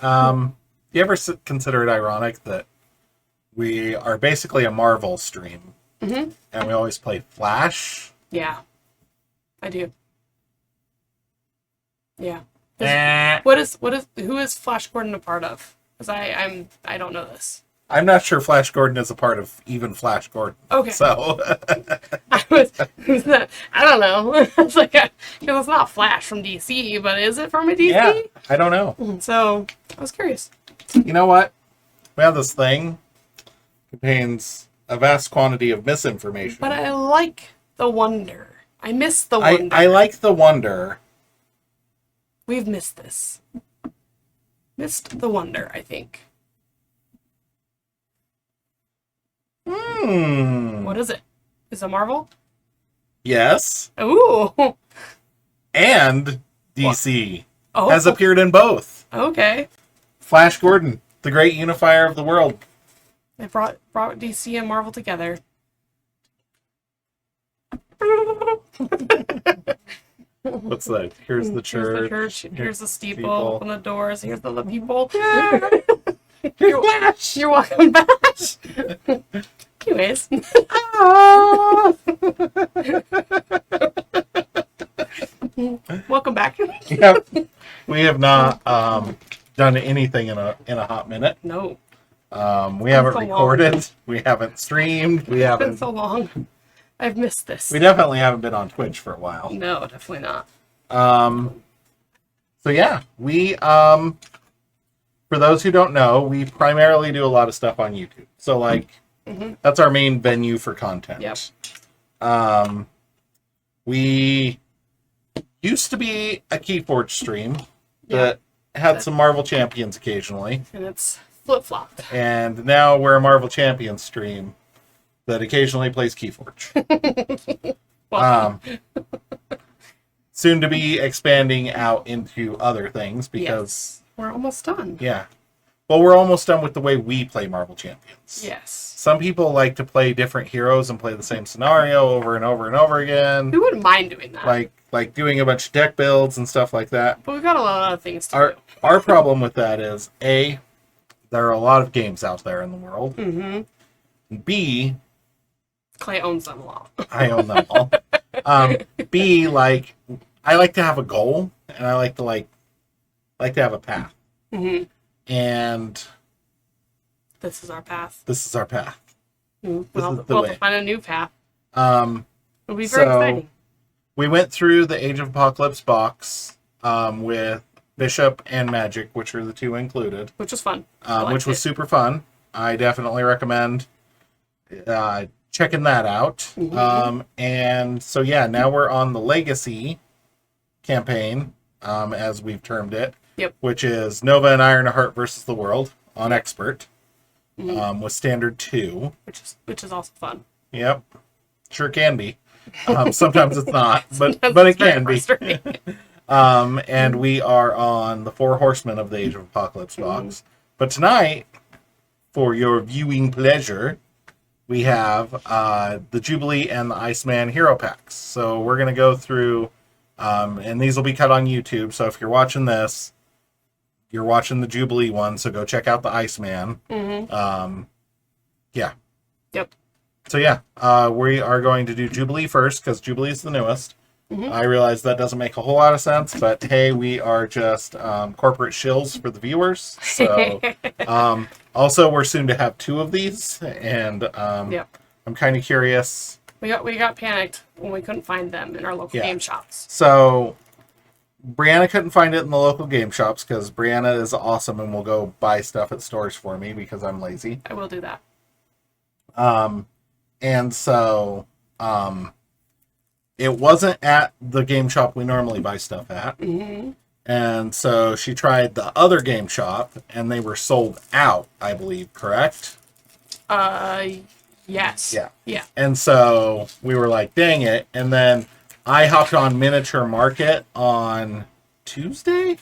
You ever consider it ironic that we are basically a Marvel stream, and we always play Flash? Yeah, I do. Yeah. Who is Flash Gordon a part of? Because I don't know this. I'm not sure Flash Gordon is a part of even Flash Gordon. Okay. So I don't know. It's like, because it's not Flash from DC, but is it from a DC? yeah, I don't know. So I was curious. You know what? We have this thing contains a vast quantity of misinformation. But I like the wonder. I miss the wonder. I like the wonder. We've missed this. Missed the wonder, I think. What is it? Is it Marvel? Yes. Ooh. And DC Oh. has appeared in both. Okay. Flash Gordon, the great unifier of the world. They brought DC and Marvel together. What's that? Here's the church. Here's the steeple. Open the doors. Here's the people. Here's Flash. You're welcome back. Anyways. Welcome back. Yep. We have not done anything in a hot minute. No. We haven't recorded. Long. We haven't streamed. We haven't. It's been so long. I've missed this. We definitely haven't been on Twitch for a while. No, definitely not. So yeah, we for those who don't know, we primarily do a lot of stuff on YouTube. So like that's our main venue for content. Yep. We used to be a Keyforge stream that had some Marvel Champions occasionally. And it's flip-flopped. And now we're a Marvel Champions stream that occasionally plays Keyforge. Soon to be expanding out into other things because... We're almost done. Yeah. Well, we're almost done with the way we play Marvel Champions. Yes. Some people like to play different heroes and play the same scenario over and over and over again. We wouldn't mind doing that. Like doing a bunch of deck builds and stuff like that. But we've got a lot of things to do. Our problem with that is, A, there are a lot of games out there in the world. Mm-hmm. B, Clay owns them all. I own them all. B, like, I like to have a goal, and I like to have a path. Mm-hmm. And this is our path. This is our path. We'll have to find a new path. It'll be very exciting. We went through the Age of Apocalypse box with Bishop and Magic, which are the two included. Which was fun. Which was super fun. I definitely recommend checking that out. Mm-hmm. And so, yeah, now we're on the Legacy campaign, as we've termed it. Yep. Which is Nova and Ironheart versus the World on Expert, with Standard 2. Which is also fun. Yep. Sure can be. Sometimes it's not, but it can be. And we are on the Four Horsemen of the Age of Apocalypse box. But tonight, for your viewing pleasure, we have the Jubilee and the Iceman Hero Packs. So we're going to go through, and these will be cut on YouTube. So if you're watching this, you're watching the Jubilee one, so go check out the Iceman. Yeah. Yep. So yeah, we are going to do Jubilee first, because Jubilee is the newest. I realize that doesn't make a whole lot of sense, but hey, we are just corporate shills for the viewers. So also, we're soon to have 2 of these, and I'm kind of curious. We got panicked when we couldn't find them in our local game shops. So Brianna couldn't find it in the local game shops because Brianna is awesome and will go buy stuff at stores for me because I'm lazy. I will do that. And so it wasn't at the game shop we normally buy stuff at. And so she tried the other game shop and they were sold out, I believe, correct? Yes. Yeah. And so we were like, dang it. And then I hopped on Miniature Market on Tuesday.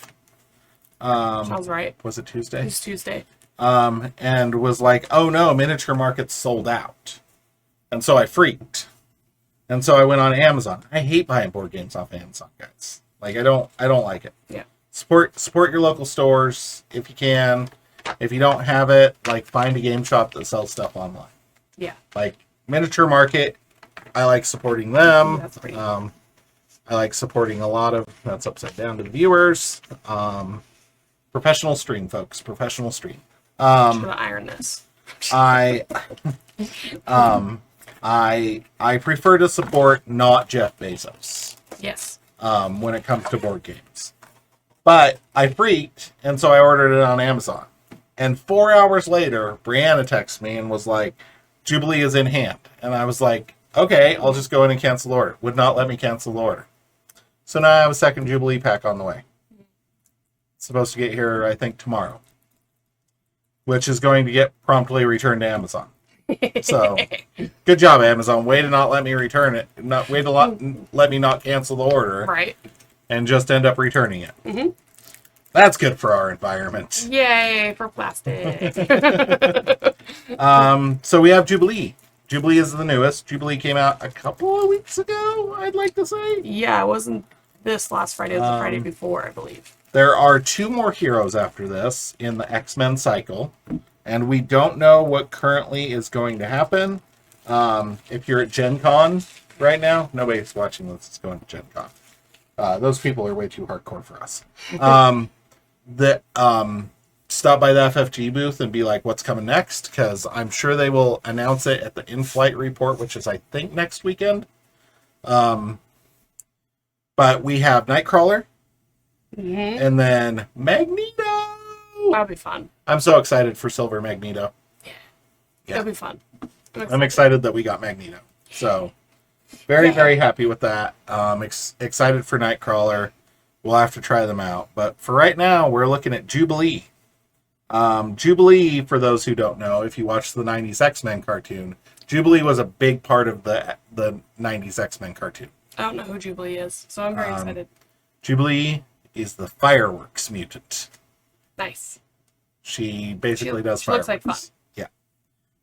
Sounds right. Was it Tuesday? It was Tuesday. And was like, oh no, Miniature Market's sold out. And so I freaked. And so I went on Amazon. I hate buying board games off Amazon, guys. Like I don't like it. Yeah. Support your local stores if you can. If you don't have it, like find a game shop that sells stuff online. Yeah. Like Miniature Market, I like supporting them. That's great. I like supporting a lot of that's upside down to the viewers. Professional stream, folks. Professional stream. Should I iron this? I prefer to support not Jeff Bezos. Yes. When it comes to board games. But I freaked, and so I ordered it on Amazon. And 4 hours later, Brianna texted me and was like, Jubilee is in hand. And I was like, okay, I'll just go in and cancel the order. Would not let me cancel the order. So now I have a second Jubilee pack on the way. It's supposed to get here, I think, tomorrow. Which is going to get promptly returned to Amazon. So, good job, Amazon. Way to not let me return it. Way to let me not cancel the order. Right. And just end up returning it. Mm-hmm. That's good for our environment. Yay for plastic. So we have Jubilee. Jubilee is the newest. Jubilee came out a couple of weeks ago, I'd like to say. Yeah, it wasn't this last Friday. It was the Friday before, I believe. There are 2 more heroes after this in the X-Men cycle. And we don't know what currently is going to happen. If you're at Gen Con right now, nobody's watching this. It's going to Gen Con. Those people are way too hardcore for us. Stop by the FFG booth and be like, what's coming next? Because I'm sure they will announce it at the in-flight report, which is, I think, next weekend. But we have Nightcrawler. Mm-hmm. And then Magneto. That'll be fun. I'm so excited for Silver Magneto. Yeah. It'll be fun. I'm excited that we got Magneto. So, very happy with that. Excited for Nightcrawler. We'll have to try them out. But for right now, we're looking at Jubilee. Jubilee, for those who don't know, if you watch the 90s X-Men cartoon, Jubilee was a big part of the 90s X-Men cartoon. I don't know who Jubilee is, so I'm very excited. Jubilee is the fireworks mutant. Nice. She basically does she fireworks. Looks like fun. Yeah.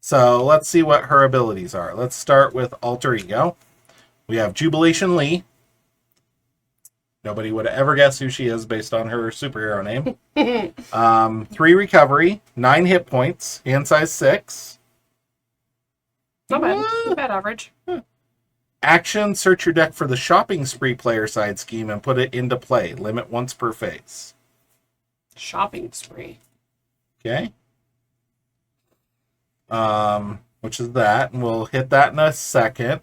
So let's see what her abilities are. Let's start with Alter Ego. We have Jubilation Lee. Nobody would ever guess who she is based on her superhero name. 3 recovery, 9 hit points, hand size 6. Not bad. Not bad average. Action, search your deck for the shopping spree player side scheme and put it into play. Limit once per phase. Shopping spree. Okay. Which is that, and we'll hit that in a second.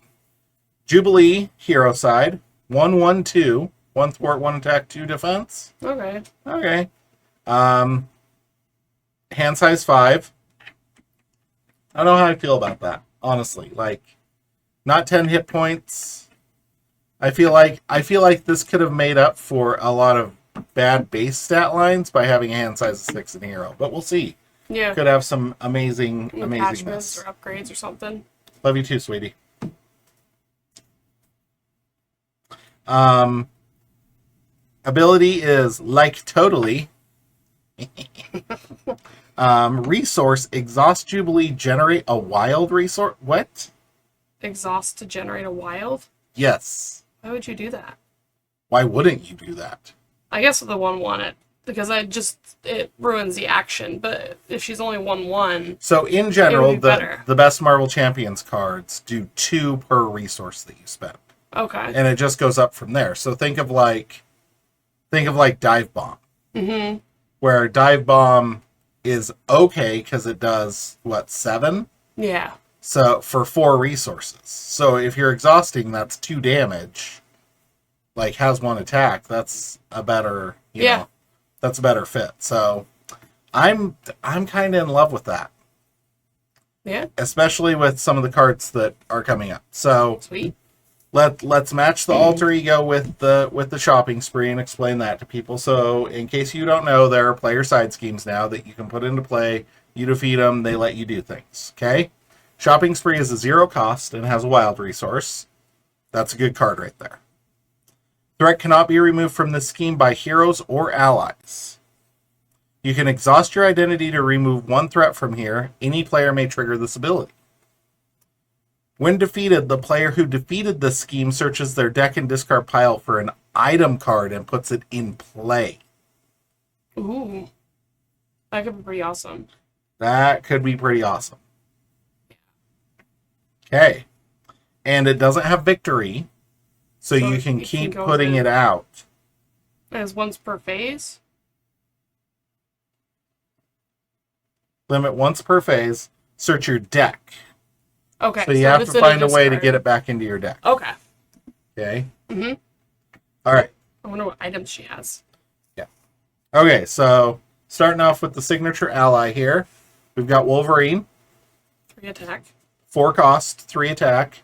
Jubilee, hero side. 1/1/2. 1 thwart, 1 attack, 2 defense. Okay. Okay. Hand size 5. I don't know how I feel about that, honestly. Like, not 10 hit points. I feel like this could have made up for a lot of bad base stat lines by having a hand size of 6 in hero, but we'll see. Yeah. Could have some amazingness or upgrades or something. Love you too, sweetie. Ability is like totally. Resource, exhaust Jubilee, generate a wild resource. What? Exhaust to generate a wild? Yes. Why would you do that? Why wouldn't you do that? I guess with the 1/1 because it ruins the action, but if she's only 1/1. So in general, better. the best Marvel Champions cards do 2 per resource that you spend. Okay. And it just goes up from there. So think of like Dive Bomb. Mm-hmm. Where Dive Bomb is okay because it does, 7? Yeah. So for 4 resources. So if you're exhausting, that's 2 damage. Like, has 1 attack. That's a better, you know, that's a better fit. So I'm kind of in love with that. Yeah. Especially with some of the cards that are coming up. So sweet. Let's match the alter ego with the shopping spree and explain that to people. So in case you don't know, there are player side schemes now that you can put into play. You defeat them, they let you do things. Okay? Shopping spree is a 0 cost and has a wild resource. That's a good card right there. Threat cannot be removed from this scheme by heroes or allies. You can exhaust your identity to remove 1 threat from here. Any player may trigger this ability. When defeated, the player who defeated this scheme searches their deck and discard pile for an item card and puts it in play. Ooh. That could be pretty awesome. That could be pretty awesome. Okay. And it doesn't have victory, so you can keep putting it out. As once per phase? Limit once per phase. Search your deck. Okay. So you have to find a way to get it back into your deck. Okay. Okay? Mm-hmm. All right. I wonder what items she has. Yeah. Okay, so starting off with the signature ally here, we've got Wolverine. 3 attack. 4 cost, 3 attack.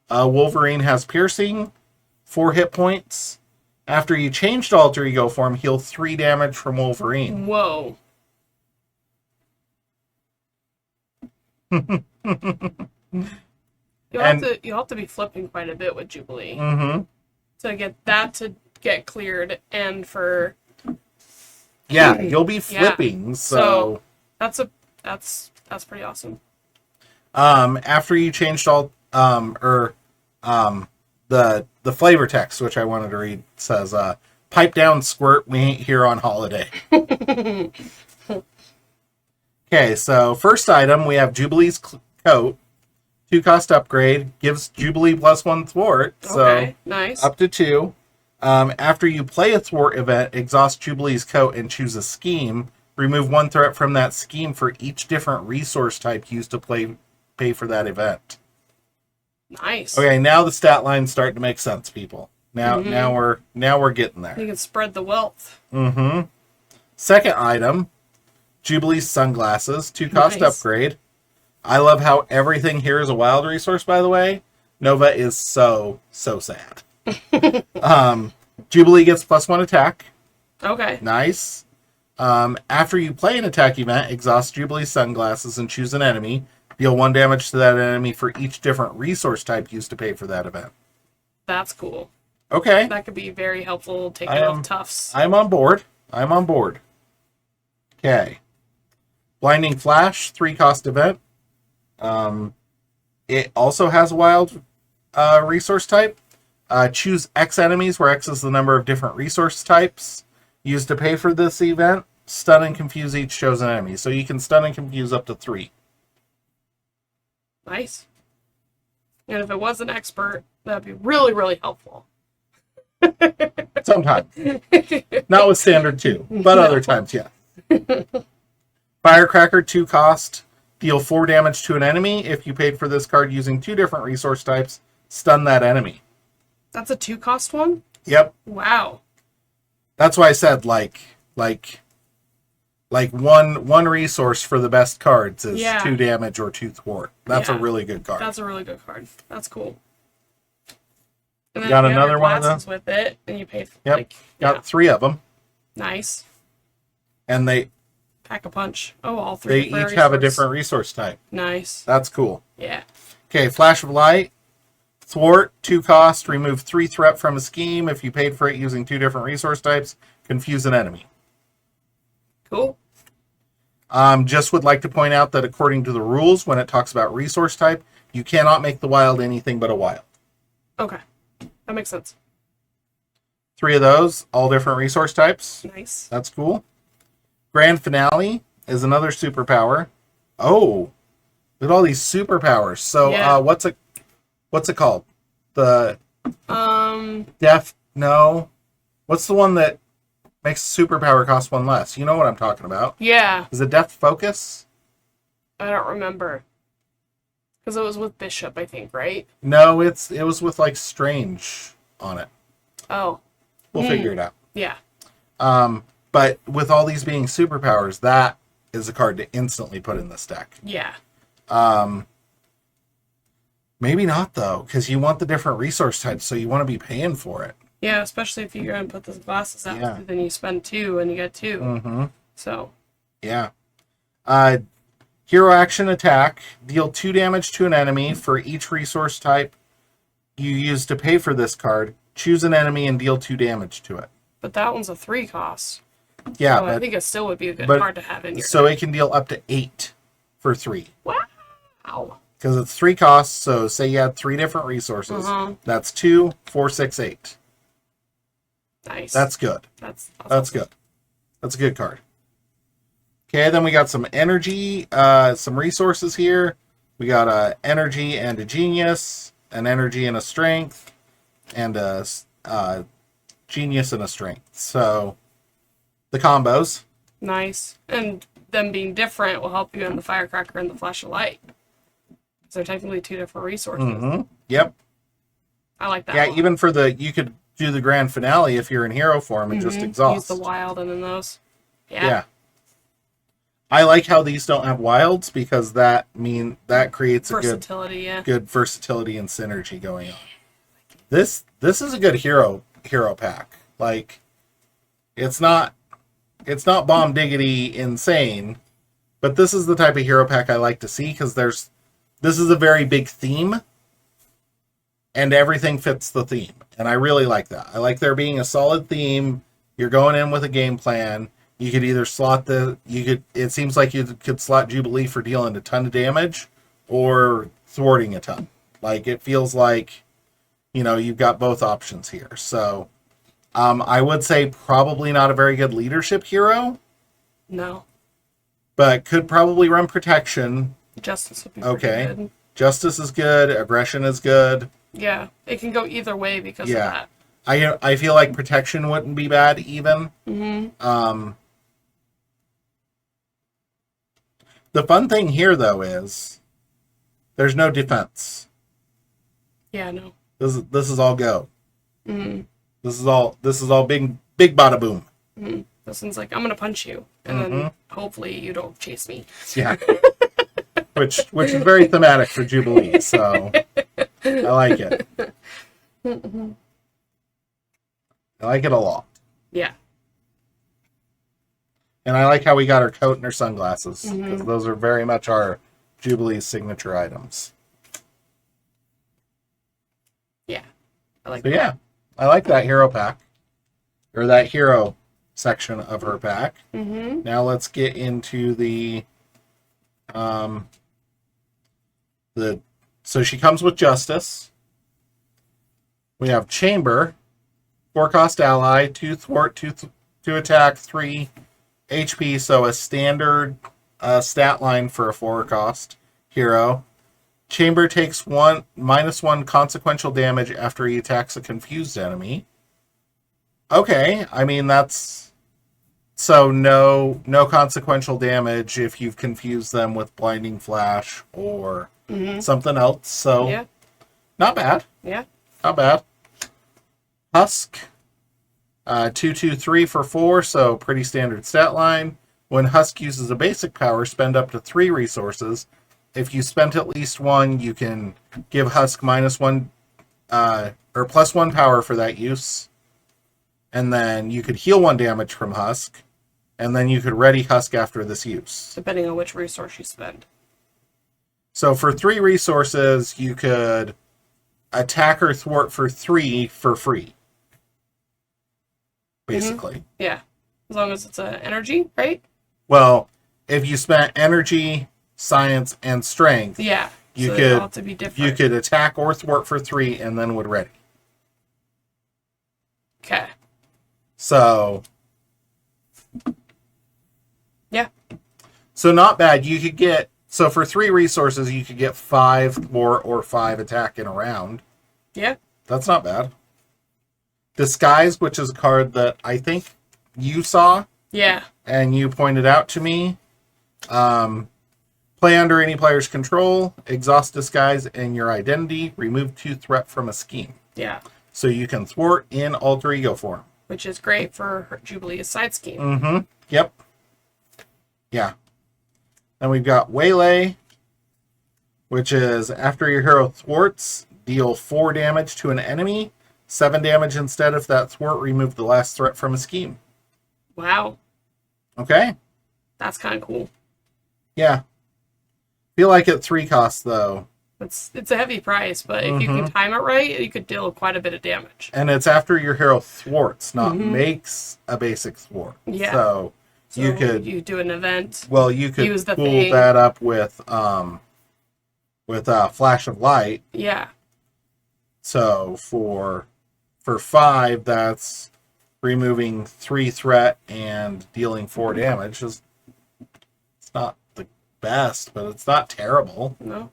Wolverine has piercing, 4 hit points. After you change to alter ego form, heal 3 damage from Wolverine. Whoa. You'll have to be flipping quite a bit with Jubilee to get that to get cleared, and for you'll be flipping. Yeah. So that's pretty awesome. After you changed all the flavor text, which I wanted to read, says pipe down, squirt, we ain't here on holiday. Okay, so first item, we have Jubilee's coat. 2 cost upgrade. Gives Jubilee +1 thwart. So nice. Up to 2. After you play a thwart event, exhaust Jubilee's coat and choose a scheme. Remove 1 threat from that scheme for each different resource type used to pay for that event. Nice. Okay, now the stat line's starting to make sense, people. Now we're getting there. You can spread the wealth. Mm-hmm. Second item, Jubilee's sunglasses, 2 cost upgrade. I love how everything here is a wild resource, by the way. Nova is so sad. Jubilee gets +1 attack. Okay. Nice. After you play an attack event, exhaust Jubilee's sunglasses and choose an enemy. Deal 1 damage to that enemy for each different resource type used to pay for that event. That's cool. Okay. That could be very helpful taking off toughs. I'm on board. Okay. Blinding Flash, 3 cost event. It also has a wild resource type. Choose X enemies, where X is the number of different resource types used to pay for this event. Stun and confuse each chosen enemy. So you can stun and confuse up to 3. Nice. And if it was an expert, that'd be really, really helpful. Sometimes. Not with standard 2, but other times, yeah. Firecracker, 2 cost. Deal 4 damage to an enemy. If you paid for this card using 2 different resource types, stun that enemy. That's a 2 cost one? Yep. Wow. That's why I said like one resource for the best cards is 2 damage or 2 thwart. That's a really good card. That's a really good card. That's cool. And then got you another one of those with it, and you paid. Got 3 of them. Nice. And they pack a punch. Oh, all 3. They each have a different resource type. Nice. That's cool. Yeah. Okay, Flash of Light. Thwart, 2 cost. Remove 3 threat from a scheme. If you paid for it using 2 different resource types, confuse an enemy. Cool. Just would like to point out that according to the rules, when it talks about resource type, you cannot make the wild anything but a wild. Okay. That makes sense. 3 of those, all different resource types. Nice. That's cool. Grand Finale is another superpower. Oh, look at all these superpowers. So, what's it called? The Death? No. What's the one that makes superpower cost 1 less? You know what I'm talking about. Yeah. Is it Death Focus? I don't remember. Because it was with Bishop, I think, right? No, it was with like Strange on it. Oh. We'll figure it out. Yeah. But with all these being superpowers, that is a card to instantly put in this deck. Yeah. Maybe not, though, because you want the different resource types, so you want to be paying for it. Yeah, especially if you're going to put the glasses out, then you spend 2 and you get 2. Mm-hmm. So. Yeah. Hero Action Attack. Deal 2 damage to an enemy for each resource type you use to pay for this card. Choose an enemy and deal 2 damage to it. But that one's a 3 cost. Yeah, so I think it still would be a good card to have in your So deck. it can deal up to 8 for 3. Wow. Because it's 3 costs, so say you had 3 different resources. That's 2, 4, 6, 8. Nice. That's good. That's awesome. That's good. That's a good card. Okay, then we got some energy, some resources here. We got a energy and a genius, an energy and a strength, and a genius and a strength. So the combos. Nice. And them being different will help you in the firecracker and the flash of light. So they're technically 2 different resources. Mm-hmm. Yep. I like that. Yeah, one. even for you could do the grand finale if you're in hero form and just exhaust. Use the wild and then those. Yeah. Yeah. I like how these don't have wilds because that creates a good versatility and synergy going on. This is a good hero pack. Like, it's not bomb diggity insane, but this is the type of hero pack I like to see because this is a very big theme, and everything fits the theme, and I really like that. I like there being a solid theme. You're going in with a game plan. You could either it seems like you could slot Jubilee for dealing a ton of damage or thwarting a ton. Like, it feels like, you've got both options here. So, I would say probably not a very good leadership hero. No. But could probably run protection. Justice would be pretty good. Justice is good. Aggression is good. Yeah. It can go either way because of that. I feel like protection wouldn't be bad even. Mm-hmm. The fun thing here, though, is there's no defense. Yeah, no. This is all go. Mm-hmm. This is all big bada boom. Mm-hmm. This one's like, I'm gonna punch you, and then hopefully you don't chase me. Yeah. which is very thematic for Jubilee, so I like it. Mm-hmm. I like it a lot. Yeah. And I like how we got her coat and her sunglasses, because those are very much our Jubilee's signature items. Yeah. I like that. Yeah. I like that hero pack. Or that hero section of her pack. Mm-hmm. Now let's get into so she comes with Justice. We have Chamber, 4-cost ally, 2 thwart, 2 attack, 3 HP, so a standard stat line for a 4-cost hero. Chamber takes -1 consequential damage after he attacks a confused enemy. Okay, I mean that's so no consequential damage if you've confused them with blinding flash or something else. So not bad. Yeah, not bad. Husk, 2/2/3 for 4, so pretty standard stat line. When Husk uses a basic power, spend up to 3 resources. If you spent at least 1, you can give Husk -1 or +1 power for that use. And then you could heal 1 damage from Husk. And then you could ready Husk after this use. Depending on which resource you spend. So for 3 resources, you could attack or thwart for 3 for free. Basically. Yeah. As long as it's an energy, right? Well, if you spent energy, science, and strength, you so could have to be different. you could attack or thwart for 3 and then would ready. Okay. So yeah. So not bad. You could get for 3 resources you could get 5 thwart or 5 attack in a round. Yeah. That's not bad. Disguise, which is a card that I think you saw. Yeah. And you pointed out to me. Play under any player's control, exhaust disguise and your identity, remove 2 threat from a scheme. Yeah. So you can thwart in alter ego form. Which is great for her Jubilee's side scheme. Mm-hmm. Yep. Yeah. Then we've got Waylay, which is after your hero thwarts, deal 4 damage to an enemy, 7 damage instead if that thwart removed the last threat from a scheme. Wow. Okay. That's kind of cool. Yeah. Feel like at 3 costs though. It's a heavy price, but if you can time it right, you could deal quite a bit of damage. And it's after your hero thwarts, not makes a basic thwart. Yeah. So you do an event. Well, you could use the pull thing. that up with flash of light. Yeah. So for 5, that's removing 3 threat and dealing 4 damage. It's not the best, but it's not terrible. No.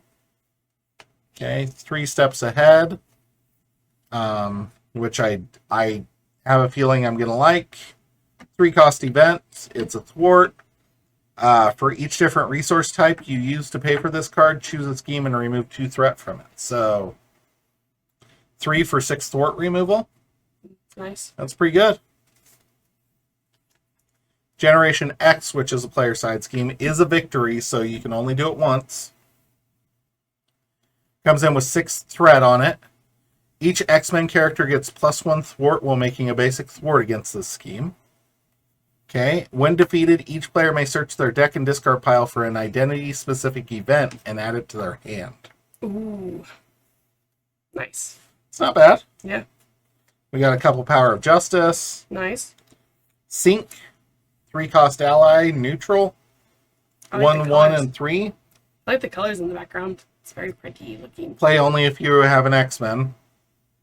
Okay, 3 steps ahead, which I have a feeling I'm going to like. 3 cost events. It's a thwart. For each different resource type you use to pay for this card, choose a scheme and remove 2 threat from it. So 3 for 6 thwart removal. Nice. That's pretty good. Generation X, which is a player side scheme, is a victory, so you can only do it once. Comes in with 6 threat on it. Each X-Men character gets +1 thwart while making a basic thwart against this scheme. Okay. When defeated, each player may search their deck and discard pile for an identity-specific event and add it to their hand. Ooh. Nice. It's not bad. Yeah. We got a couple Power of Justice. Nice. Sync. 3 cost ally, neutral. I like 1, the 1, colors. and 3. I like the colors in the background. It's very pretty looking. Play only if you have an X-Men.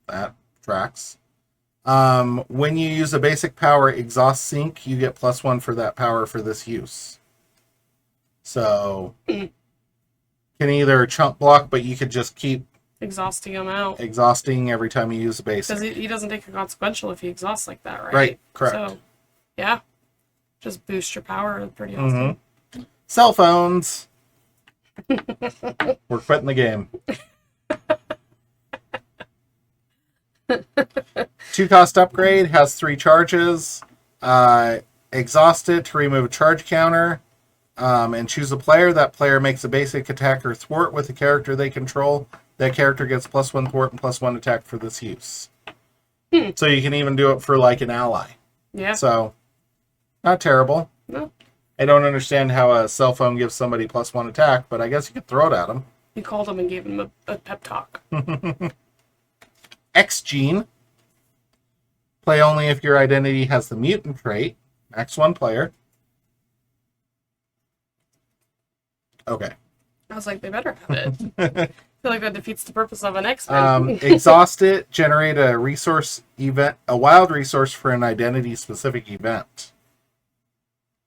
That tracks. When you use a basic power exhaust sync, you get +1 for that power for this use. So, can either chunk block, but you could just keep Exhausting him out. exhausting every time you use a basic. Because he doesn't take a consequential if he exhausts like that, right? Right, correct. So, yeah. Just boost your power. Pretty awesome. Cell phones. We're quitting the game. 2 cost upgrade, has 3 charges. Exhaust it to remove a charge counter. And choose a player. That player makes a basic attack or thwart with a character they control. That character gets +1 thwart and +1 attack for this use. So you can even do it for like an ally. Yeah. So, not terrible. No. I don't understand how a cell phone gives somebody +1 attack, but I guess you could throw it at them. You called him and gave him a pep talk. X Gene. Play only if your identity has the mutant trait. Max 1 player. Okay. I was like, they better have it. I feel like that defeats the purpose of an X-Men. Exhaust it. Generate a resource event, a wild resource for an identity-specific event.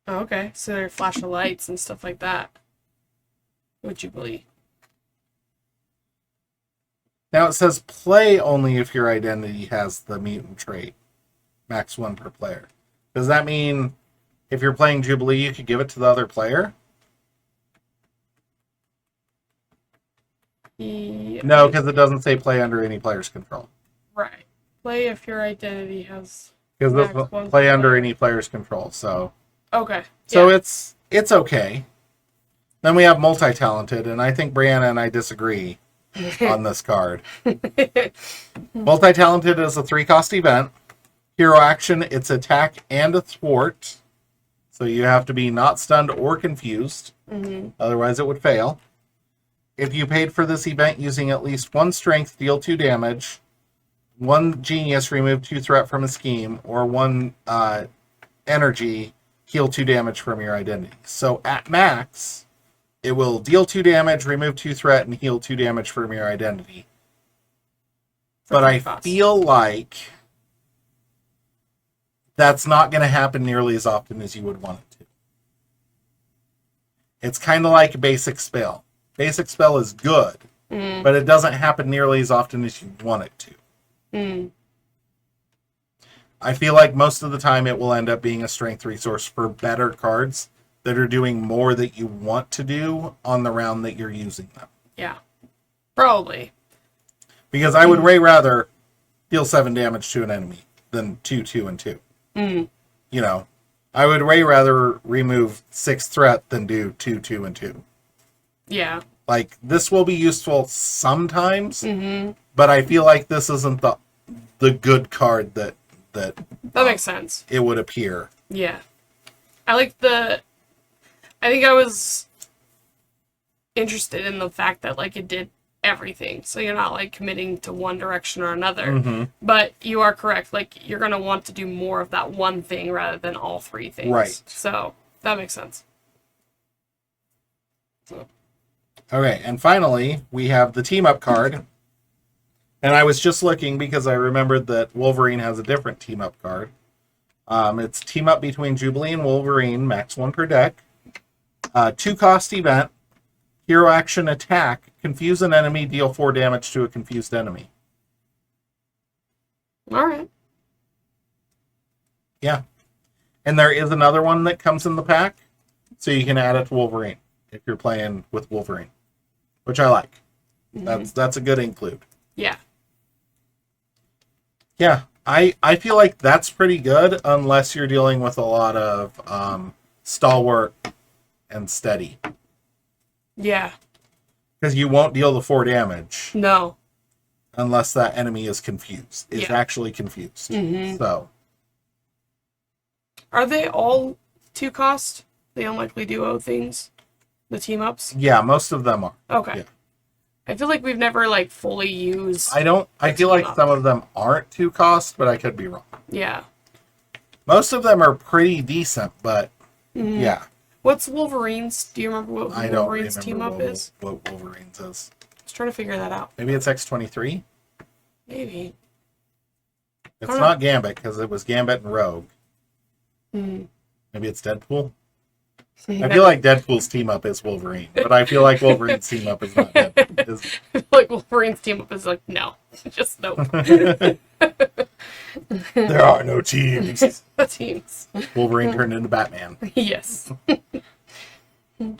Oh, okay. So they're flash of lights and stuff like that. Would you believe? Now it says play only if your identity has the mutant trait. Max 1 per player. Does that mean if you're playing Jubilee, you could give it to the other player? Yeah. No, because it doesn't say play under any player's control. Right. Play if your identity has. Because Max this one play per under player. any player's control. So Okay. so yeah. it's okay. Then we have multi-talented, and I think Brianna and I disagree on this card. Multi-talented is a 3 cost event. Hero action, it's attack and a thwart. So you have to be not stunned or confused. Otherwise it would fail. If you paid for this event using at least 1 strength, deal 2 damage. 1 genius, remove 2 threat from a scheme. Or 1 energy, heal 2 damage from your identity. So at max, it will deal 2 damage, remove 2 threat, and heal 2 damage from your identity. But I feel like that's not going to happen nearly as often as you would want it to. It's kind of like a basic spell. Basic spell is good, but it doesn't happen nearly as often as you want it to. I feel like most of the time it will end up being a strength resource for better cards that are doing more that you want to do on the round that you're using them. Yeah. Probably. Because I would way rather deal 7 damage to an enemy than 2, 2, and 2. You know, I would way rather remove 6 threat than do 2, 2, and 2. Yeah. Like, this will be useful sometimes, but I feel like this isn't the good card that makes sense. it would appear. Yeah. I think I was interested in the fact that, like, it did everything. So you're not, like, committing to one direction or another. But you are correct. Like, you're going to want to do more of that one thing rather than all 3 things. Right. So that makes sense. Okay, and finally, we have the team up card. And I was just looking because I remembered that Wolverine has a different team up card. It's team up between Jubilee and Wolverine, max 1 per deck. 2-cost event, hero action attack, confuse an enemy, deal 4 damage to a confused enemy. All right. Yeah. And there is another one that comes in the pack, so you can add it to Wolverine if you're playing with Wolverine, which I like. That's a good include. Yeah. Yeah, I feel like that's pretty good unless you're dealing with a lot of stalwart and steady. Yeah. Because you won't deal the 4 damage. No. Unless that enemy is confused. Is actually confused. So. Are they all 2-cost? The unlikely duo things? The team ups? Yeah, most of them are. Okay. Yeah. I feel like we've never like fully used. I feel like some of them aren't 2-cost, but I could be wrong. Yeah. Most of them are pretty decent, but yeah. What's Wolverine's? Do you remember what Wolverine's team up is? What Wolverine's is. I was trying to figure that out. Maybe it's X-23? Maybe. It's not Gambit, because it was Gambit and Rogue. Mm. Maybe it's Deadpool? I feel like Deadpool's team up is Wolverine, but I feel like Wolverine's team up is not Deadpool. I feel like Wolverine's team up is like, no. Just no. There are no teams. The teams. Wolverine turned into Batman. Yes. You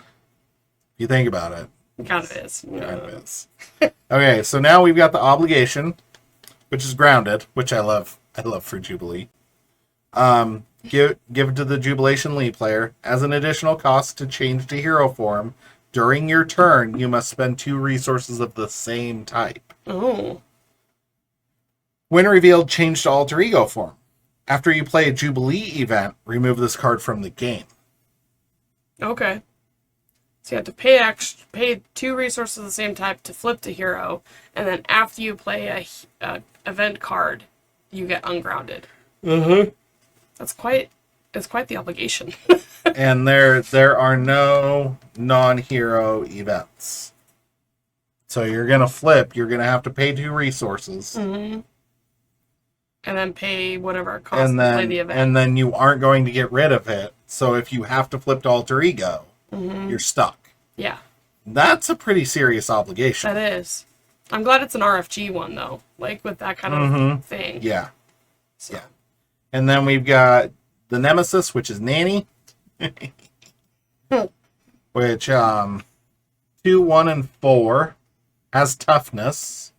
think about it. Kind of is. Kind of is. Okay, so now we've got the obligation, which is grounded, which I love. I love for Jubilee. Give it to the Jubilation League player. As an additional cost to change to hero form, during your turn, you must spend 2 resources of the same type. Oh. When revealed, change to alter ego form. After you play a Jubilee event, remove this card from the game. Okay. So you have to pay 2 resources of the same type to flip to hero, and then after you play a event card, you get ungrounded. That's quite the obligation. And there are no non-hero events. So you're gonna flip. You're gonna have to pay 2 resources, and then pay whatever it costs to play the event. And then you aren't going to get rid of it. So if you have to flip to alter ego, you're stuck. Yeah, that's a pretty serious obligation. that is. I'm glad it's an RFG one though, like with that kind of thing. Yeah, So. yeah. And then we've got the Nemesis, which is Nanny. Which 2, 1, and 4 has toughness.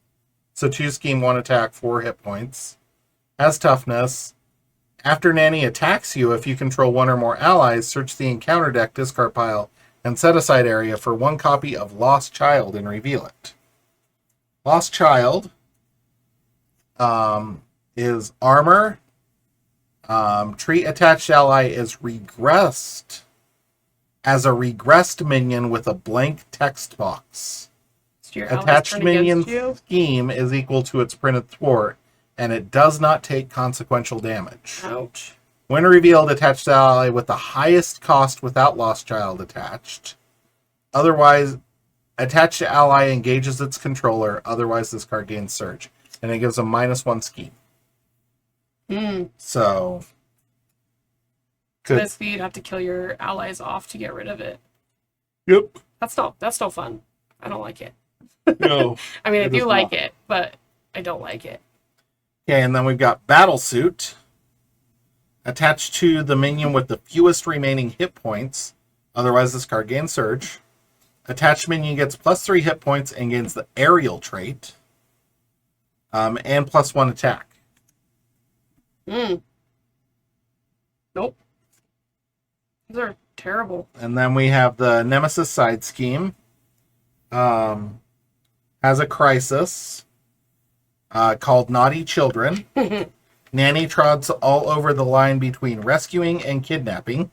So 2 scheme, 1 attack, 4 hit points. Has toughness. After Nanny attacks you, if you control 1 or more allies, search the encounter deck discard pile and set aside area for 1 copy of Lost Child and reveal it. Lost Child is armor. Treat attached ally is regressed as a regressed minion with a blank text box. So Attached minion scheme is equal to its printed thwart, and it does not take consequential damage. Ouch. When revealed, attached ally with the highest cost without Lost Child attached. Otherwise, attached ally engages its controller. Otherwise, this card gains surge, and it gives a -1 scheme. So basically, you'd have to kill your allies off to get rid of it. Yep. That's no fun. I don't like it. No. I mean, I do like it, but I don't like it. Okay, and then we've got Battlesuit. Attached to the minion with the fewest remaining hit points. Otherwise, this card gains surge. Attached minion gets +3 hit points and gains the aerial trait. And +1 attack. Nope. Those are terrible. And then we have the Nemesis side scheme. Has a crisis called Naughty Children. Nanny trots all over the line between rescuing and kidnapping.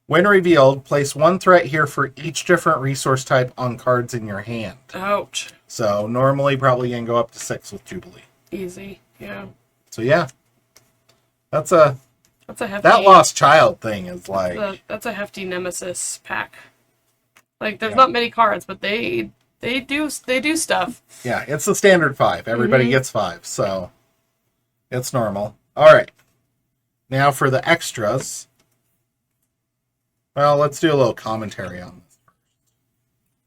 When revealed, place 1 threat here for each different resource type on cards in your hand. Ouch. So normally probably going to go up to 6 with Jubilee. Easy. Yeah. So yeah. That's a hefty. That Lost Child thing is like... That's a hefty Nemesis pack. Like, there's not many cards, but they do stuff. Yeah, it's the standard 5. Everybody gets 5, so it's normal. All right. Now for the extras. Well, let's do a little commentary on this.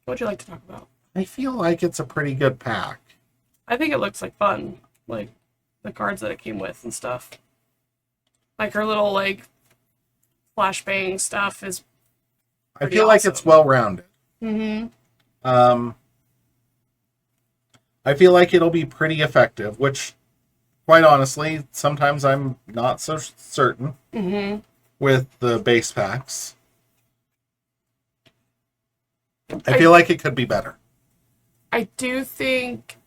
What would you like to talk about? I feel like it's a pretty good pack. I think it looks like fun. Like, the cards that it came with and stuff. Like, her little, like, flashbang stuff is I feel like it's well-rounded. Mm-hmm. I feel like it'll be pretty effective, which, quite honestly, sometimes I'm not so certain with the base packs. I feel like it could be better. I do think,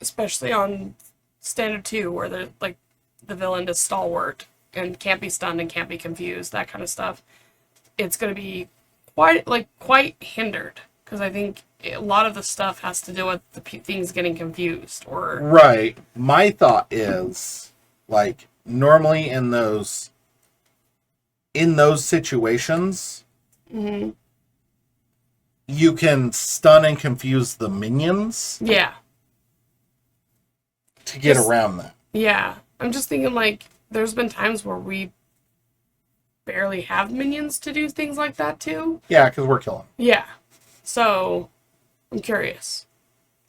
especially on Standard 2, where the villain is stalwart and can't be stunned and can't be confused, that kind of stuff, it's going to be quite hindered. Because I think a lot of the stuff has to do with the things getting confused. Right. My thought is, like, normally in those situations, you can stun and confuse the minions. Yeah. To get around that. Yeah. I'm just thinking, like, there's been times where we barely have minions to do things like that, too. Yeah, because we're killing. Yeah. So, I'm curious.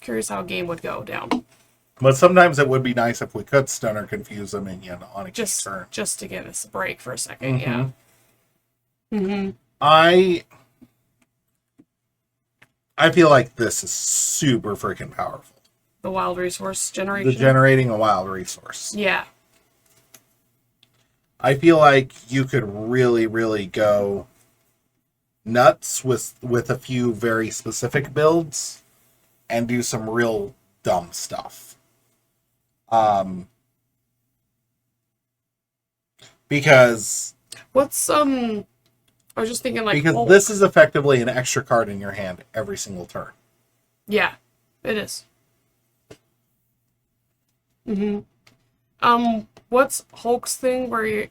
Curious how a game would go down. But sometimes it would be nice if we could stun or confuse a minion on a turn. Just to give us a break for a second, yeah. I feel like this is super freaking powerful. The wild resource generation? The generating a wild resource. Yeah. I feel like you could really, really go nuts with a few very specific builds and do some real dumb stuff. Because I was just thinking, like, because this is effectively an extra card in your hand every single turn. Yeah, it is. What's Hulk's thing where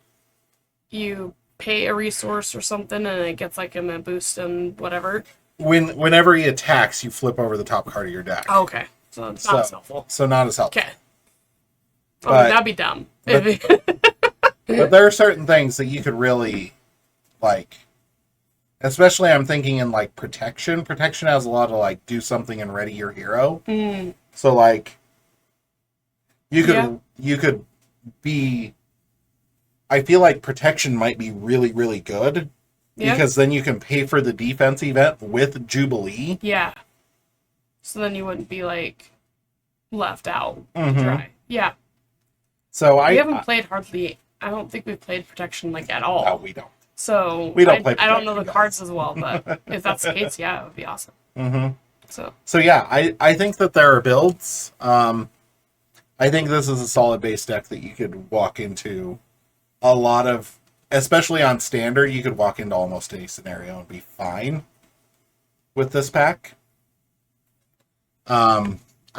you pay a resource or something and it gets like him a boost and whatever? Whenever he attacks, you flip over the top card of your deck. Oh, okay. So it's not as helpful. So not as helpful. Okay. That'd be dumb. But there are certain things that you could really, like, especially I'm thinking in, like, protection. Protection has a lot of, like, do something and ready your hero. So, like, you could be, I feel like protection might be really, really good. Yeah. Because then you can pay for the defense event with Jubilee. Yeah. So then you wouldn't be, like, left out dry. Yeah. So we haven't played hardly. I don't think we've played protection, like, at all. No, we don't. So we don't play protection. I don't know the cards as well, but if that's the case, yeah, it would be awesome. So yeah, I think that there are builds. I think this is a solid base deck that you could walk into a lot of, especially on standard, you could walk into almost any scenario and be fine with this pack. I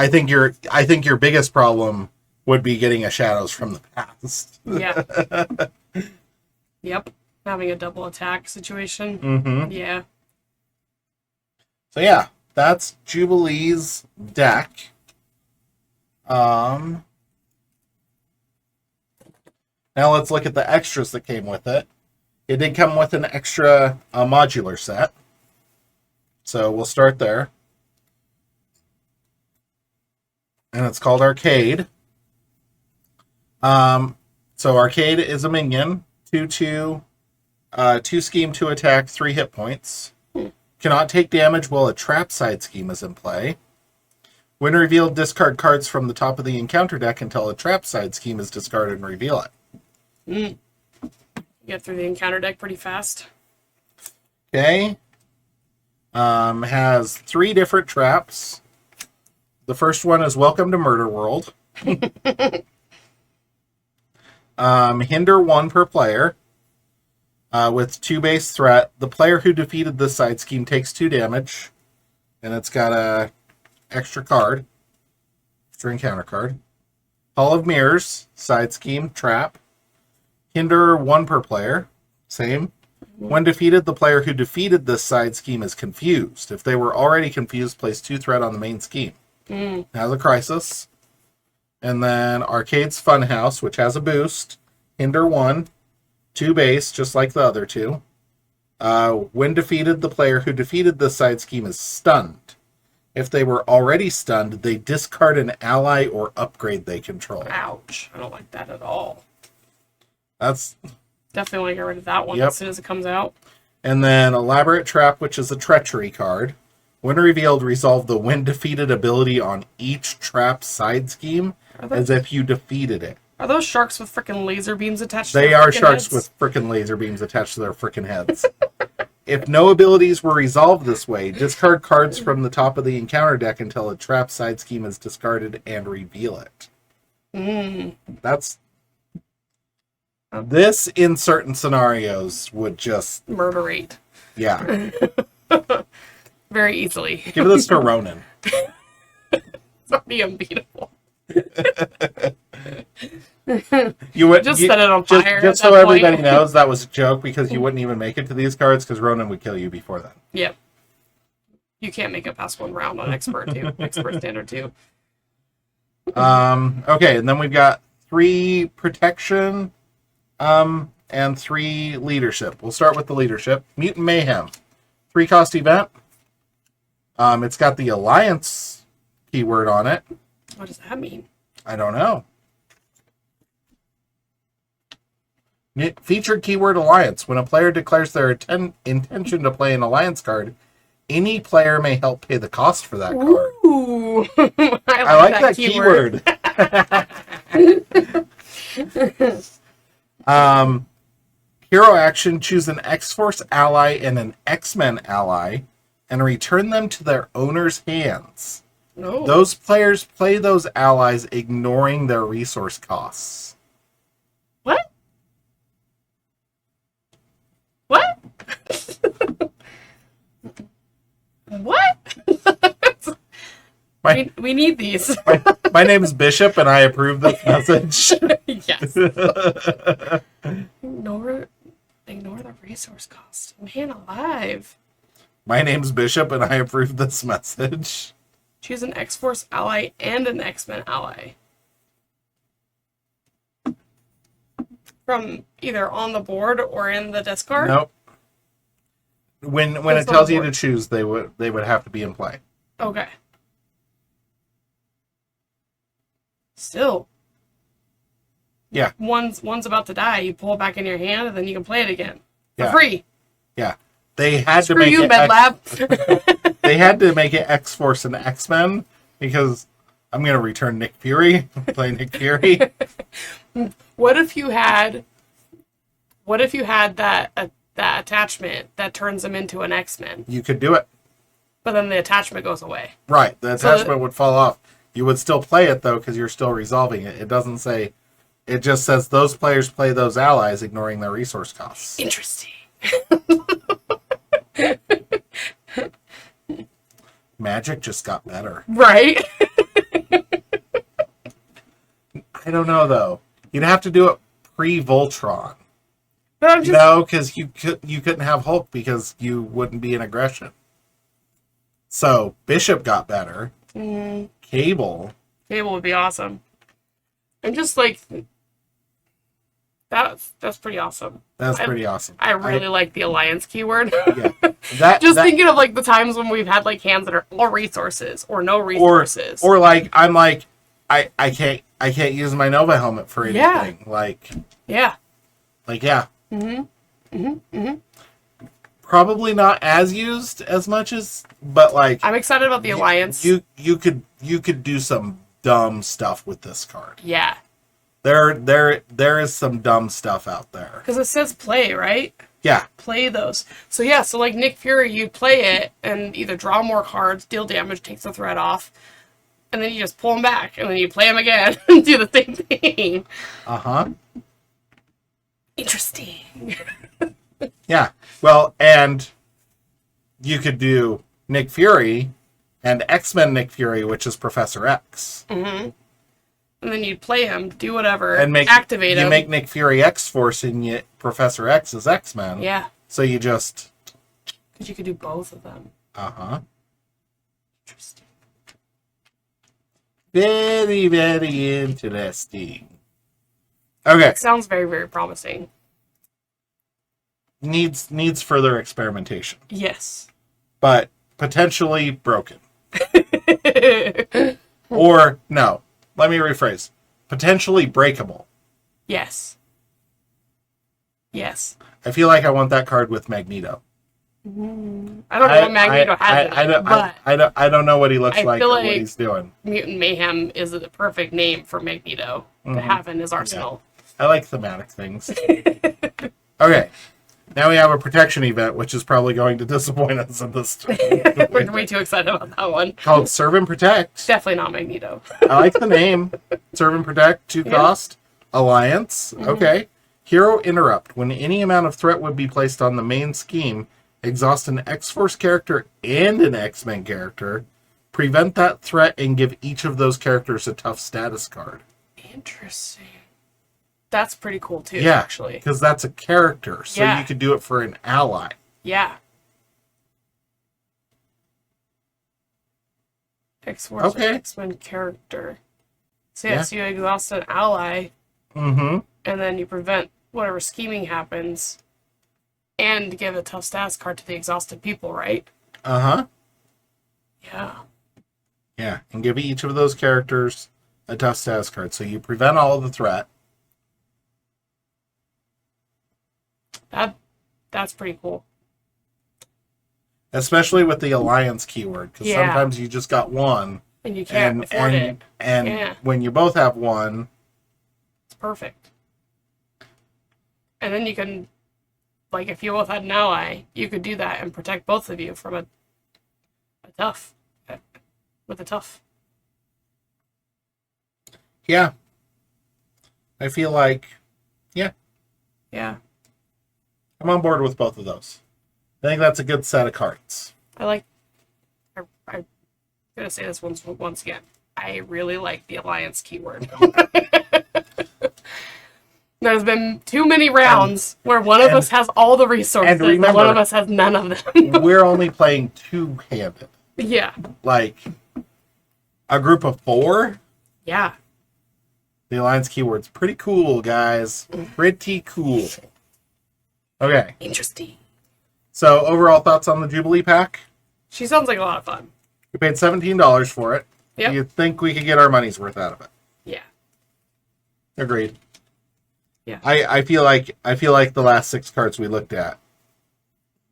think your biggest problem would be getting a Shadows from the Past. Yeah. Yep. Having a double attack situation. Yeah. So yeah, that's Jubilee's deck. Now let's look at the extras that came with it. It did come with an extra modular set. So we'll start there. And it's called Arcade. So Arcade is a minion. 2/2, 2 scheme, 2 attack, 3 hit points. Cannot take damage while a trap side scheme is in play. When revealed, discard cards from the top of the encounter deck until a trap side scheme is discarded and reveal it. Get through the encounter deck pretty fast. Okay. Has 3 different traps. The first one is Welcome to Murder World. Hinder 1 per player. With 2 base threat. The player who defeated this side scheme takes 2 damage. And it's got a extra card. Extra encounter card. Hall of Mirrors. Side scheme. Trap. Hinder 1 per player. Same. When defeated, the player who defeated this side scheme is confused. If they were already confused, place 2 threat on the main scheme. Has a crisis. And then Arcade's Funhouse, which has a boost. Hinder 1. 2 base, just like the other two. When defeated, the player who defeated this side scheme is stunned. If they were already stunned, they discard an ally or upgrade they control. Ouch. I don't like that at all. That's... Definitely want to get rid of that one as soon as it comes out. And then Elaborate Trap, which is a treachery card. When revealed, resolve the when defeated ability on each trap side scheme as if you defeated it. Are those sharks with freaking laser beams attached to They their are sharks heads? with freaking laser beams attached to their freaking heads. If no abilities were resolved this way, discard cards from the top of the encounter deck until a trap side scheme is discarded and reveal it. That's... This, in certain scenarios, would just... Murderate. Yeah. Very easily. Give this to Ronan. It's already unbeatable. You would just set it on fire. Just so everybody knows, that was a joke because you wouldn't even make it to these cards because Ronan would kill you before then. Yep. You can't make it past one round on Expert 2. Expert Standard 2. Okay, and then we've got 3 Protection and 3 Leadership. We'll start with the Leadership. Mutant Mayhem. 3-cost event. It's got the Alliance keyword on it. What does that mean? I don't know. Featured keyword Alliance. When a player declares their intention to play an Alliance card, any player may help pay the cost for that card. Ooh. I like that keyword. Hero action, choose an X-Force ally and an X-Men ally and return them to their owner's hands. No. Those players play those allies ignoring their resource costs. What? What? What? We need these. My name is Bishop, and I approve this message. Yes. Ignore the resource cost. Man alive. My name's Bishop, and I approve this message. Choose an X-Force ally and an X-Men ally. From either on the board or in the discard? Nope. When it tells you to choose, they would have to be in play. Okay. Still. Yeah. One's about to die. You pull it back in your hand, and then you can play it again for Yeah. free. Yeah. They had Screw to make you, it MedLab. They had to make it X-Force and X-Men because I'm going to return Nick Fury, play Nick Fury. What if you had that attachment that turns them into an X-Men, You could do it. but then the attachment goes away? Right. The attachment would fall off. You would still play it, though, because you're still resolving it. It doesn't say... It just says those players play those allies, ignoring their resource costs. Interesting. Magic just got better. Right? I don't know, though. You'd have to do it pre-Voltron. But I'm just... No, because you couldn't have Hulk because you wouldn't be in aggression. So, Bishop got better. Cable would be awesome. I'm just like... That's pretty awesome. That's pretty awesome. I really like the Alliance keyword. Yeah. Thinking of like the times when we've had like hands that are all resources or no resources. Or like I'm like I can't use my Nova helmet for anything. Yeah. Yeah. Probably not as used as much as, but like I'm excited about the Alliance. You could do some dumb stuff with this card. Yeah. There is some dumb stuff out there. Because it says play, right? Yeah. Play those. So yeah, so like Nick Fury, you play it and either draw more cards, deal damage, takes the threat off, and then you just pull them back, and then you play them again and do the same thing. Uh-huh. Interesting. Yeah. Well, and you could do Nick Fury and X-Men Nick Fury, which is Professor X. Mm-hmm. And then you'd play him, do whatever, And activate him. You make Nick Fury X-Force and yet Professor X is X-Men. Yeah. So you just... Because you could do both of them. Uh-huh. Interesting. Very, very interesting. Okay. It sounds very, very promising. Needs further experimentation. Yes. But potentially broken. Or, no. Let me rephrase. Potentially breakable. Yes. Yes. I feel like I want that card with Magneto. I don't know what Magneto has in it, but I don't know what he looks like or like what he's doing. Mutant Mayhem is the perfect name for Magneto to have in his arsenal. Yeah. I like thematic things. Okay. Now we have a protection event, which is probably going to disappoint us in this. We're way too excited about that one. Called Serve and Protect. Definitely not Magneto. I like the name. Serve and Protect, 2 cost. Alliance. Okay. Hero Interrupt. When any amount of threat would be placed on the main scheme, exhaust an X-Force character and an X-Men character. Prevent that threat and give each of those characters a tough status card. Interesting. That's pretty cool too, Yeah, actually. because that's a character, so Yeah. you could do it for an ally. Yeah. X-Force or X-Men character. So yeah, so you lost an ally, and then you prevent whatever scheming happens, and give a tough status card to the exhausted people, right? Uh-huh. Yeah. Yeah, and give each of those characters a tough status card, so you prevent all of the threat. That's pretty cool. Especially with the alliance keyword, because sometimes you just got one. And you can't afford it. And when you both have one... It's perfect. And then you can, like, if you both had an ally, you could do that and protect both of you from a tough. With a tough. Yeah. I feel like... Yeah. Yeah. I'm on board with both of those. I think that's a good set of cards. I'm going to say this once again. I really like the alliance keyword. There's been too many rounds where one of us has all the resources and remember, one of us has none of them. We're only playing two-handed. Yeah. Like, a group of 4? Yeah. The alliance keyword's pretty cool, guys. Pretty cool. Okay. Interesting. So, overall thoughts on the Jubilee pack? She sounds like a lot of fun. We paid $17 for it. Yep. Do you think we could get our money's worth out of it? Yeah. Agreed. Yeah. I feel like the last 6 cards we looked at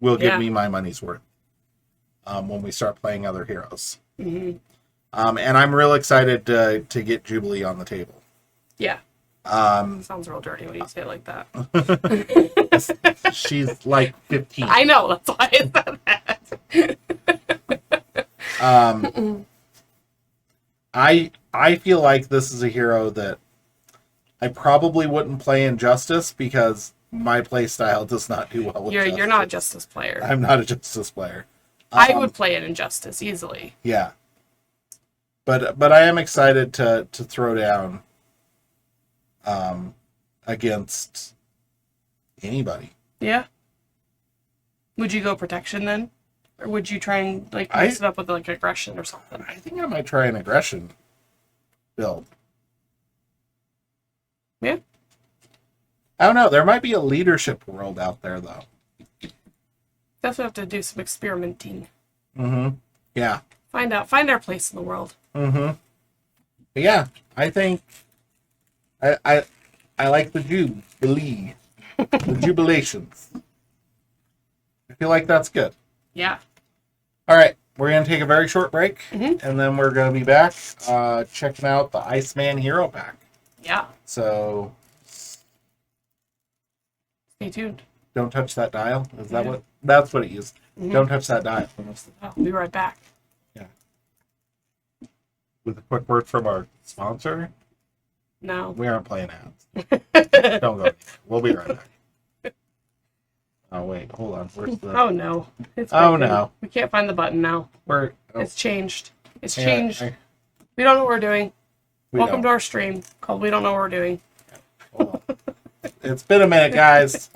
will give me my money's worth when we start playing other heroes. Mm-hmm. And I'm real excited to get Jubilee on the table. Yeah. Sounds real dirty when you say it like that. She's like 15. I know, that's why I said that. I feel like this is a hero that I probably wouldn't play in Justice because my play style does not do well with Justice. You're not a Justice player. I'm not a Justice player. I would play it in Justice easily. Yeah. But I am excited to throw down against anybody. Yeah. Would you go protection then? Or would you try and like mix it up with like aggression or something? I think I might try an aggression build. Yeah. I don't know. There might be a leadership world out there though. Definitely have to do some experimenting. Mm-hmm. Yeah. Find our place in the world. Mm-hmm. But yeah, I think I like the Jubilee. The Jubilations. I feel like that's good. Yeah. All right, we're going to take a very short break, and then we're going to be back checking out the Iceman Hero Pack. Yeah. So... Stay tuned. Don't touch that dial. Is that what? That's what it is. Don't touch that dial. I'll be right back. Yeah. With a quick word from our sponsor. No. We aren't playing ads. Don't go. We'll be right back. Oh wait, hold on. Where's the? Oh no. It's broken. No. We can't find the button now. It's changed. It's changed. We don't know what we're doing. Welcome to our stream called We Don't Know What We're Doing. It's been a minute, guys.